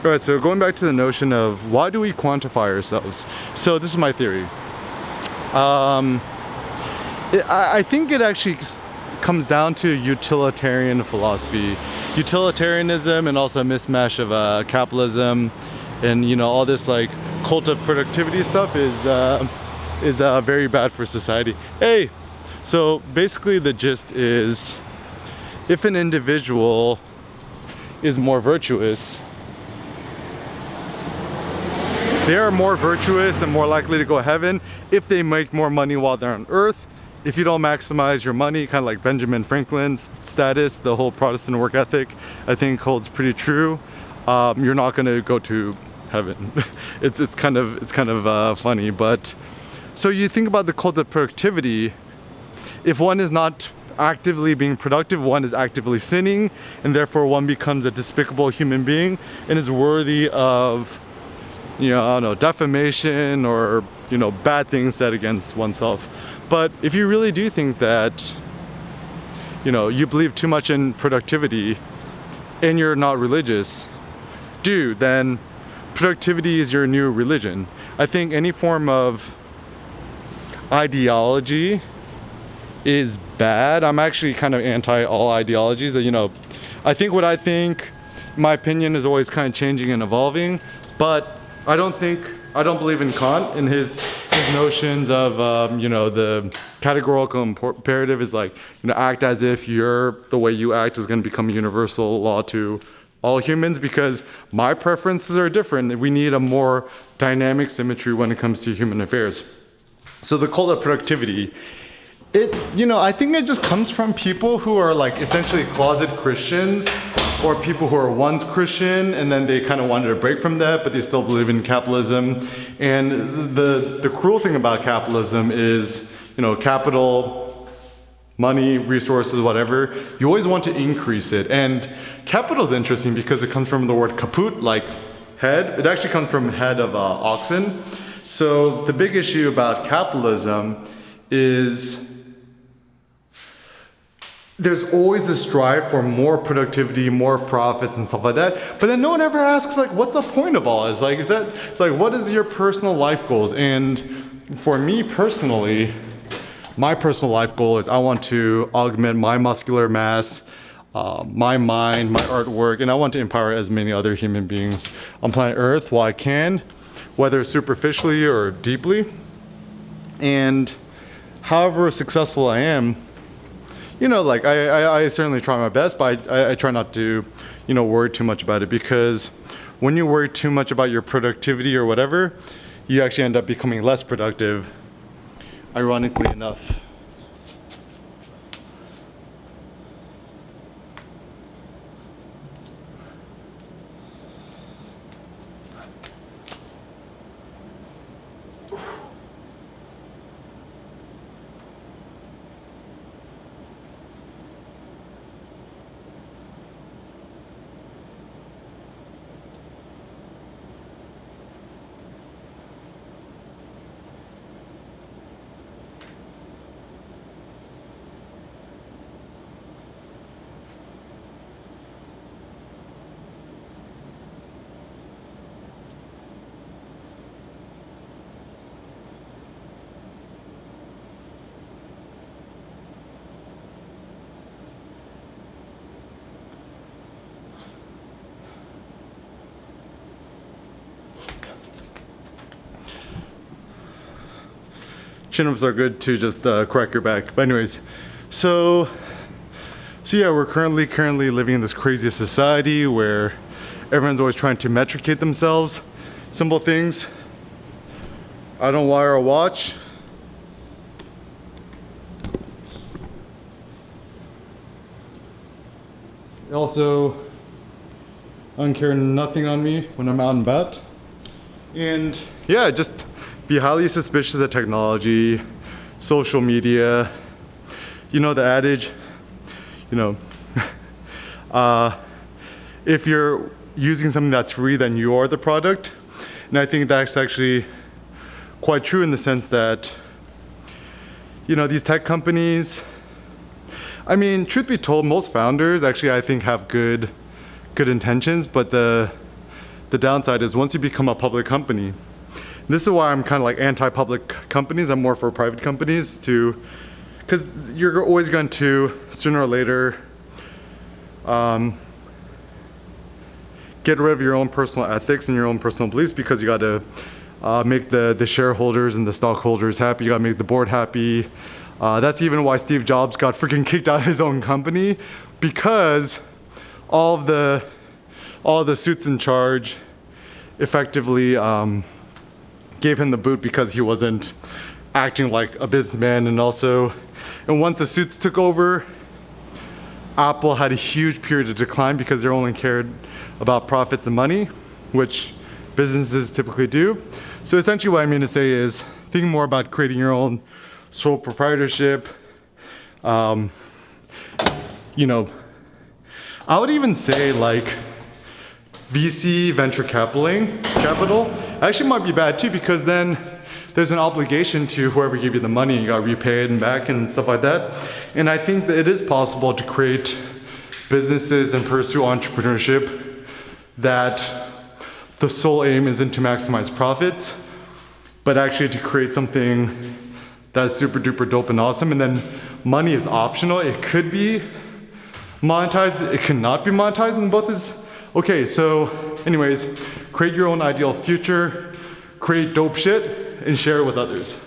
All right, so going back to the notion of why do we quantify ourselves? So this is my theory. I think it actually comes down to utilitarian philosophy, utilitarianism, and also a mismatch of capitalism, and all this like cult of productivity stuff is very bad for society. Hey, so basically the gist is, if an individual is more virtuous, they are more virtuous and more likely to go to heaven if they make more money while they're on earth. If you don't maximize your money, kind of like Benjamin Franklin's status, the whole Protestant work ethic, I think holds pretty true. You're not going to go to heaven. it's kind of funny, but so you think about the cult of productivity. If one is not actively being productive, one is actively sinning, and therefore one becomes a despicable human being and is worthy of, I don't know, defamation or, bad things said against oneself. But if you really do think that, you believe too much in productivity and you're not religious, then productivity is your new religion. I think any form of ideology is bad. I'm actually kind of anti all ideologies. I think what I think, my opinion is always kind of changing and evolving, but I don't believe in Kant and his notions of, the categorical imperative is like, act as if the way you act is going to become a universal law to all humans, because my preferences are different. We need a more dynamic symmetry when it comes to human affairs. So the cult of productivity, I think it just comes from people who are like essentially closet Christians, or people who are once Christian and then they kind of wanted to break from that, but they still believe in capitalism. And the cruel thing about capitalism is, capital, money, resources, whatever, you always want to increase it. And capital is interesting because it comes from the word kaput, like head. It actually comes from head of oxen. So the big issue about capitalism is there's always this drive for more productivity, more profits and stuff like that. But then no one ever asks, like, what's the point of all this? Like, what is your personal life goals? And for me personally, my personal life goal is I want to augment my muscular mass, my mind, my artwork, and I want to empower as many other human beings on planet Earth while I can, whether superficially or deeply. And however successful I am, I certainly try my best, but I try not to, worry too much about it, because when you worry too much about your productivity or whatever, you actually end up becoming less productive, ironically enough. Chin-ups are good to just crack your back. But anyways, so yeah, we're currently living in this crazy society where everyone's always trying to metricate themselves. Simple things. I don't wear a watch. Also, I don't carry nothing on me when I'm out and about. And yeah, just be highly suspicious of technology, social media. The adage, if you're using something that's free, then you are the product. And I think that's actually quite true in the sense that, these tech companies, truth be told, most founders actually, I think, have good intentions, but the the downside is once you become a public company, this is why I'm kind of like anti-public companies. I'm more for private companies because you're always going to, sooner or later, get rid of your own personal ethics and your own personal beliefs, because you got to make the shareholders and the stockholders happy. You got to make the board happy. That's even why Steve Jobs got freaking kicked out of his own company, because all of the suits in charge effectively gave him the boot because he wasn't acting like a businessman. And once the suits took over, Apple had a huge period of decline because they only cared about profits and money, which businesses typically do. So essentially what I mean to say is think more about creating your own sole proprietorship. You know, I would even say like VC venture capital actually might be bad too, because then there's an obligation to whoever gave you the money. You got to repay it and back and stuff like that. And I think that it is possible to create businesses and pursue entrepreneurship that the sole aim isn't to maximize profits, but actually to create something that's super duper dope and awesome. And then money is optional. It could be monetized, it cannot be monetized, and both is okay. So anyways, create your own ideal future, create dope shit, and share it with others.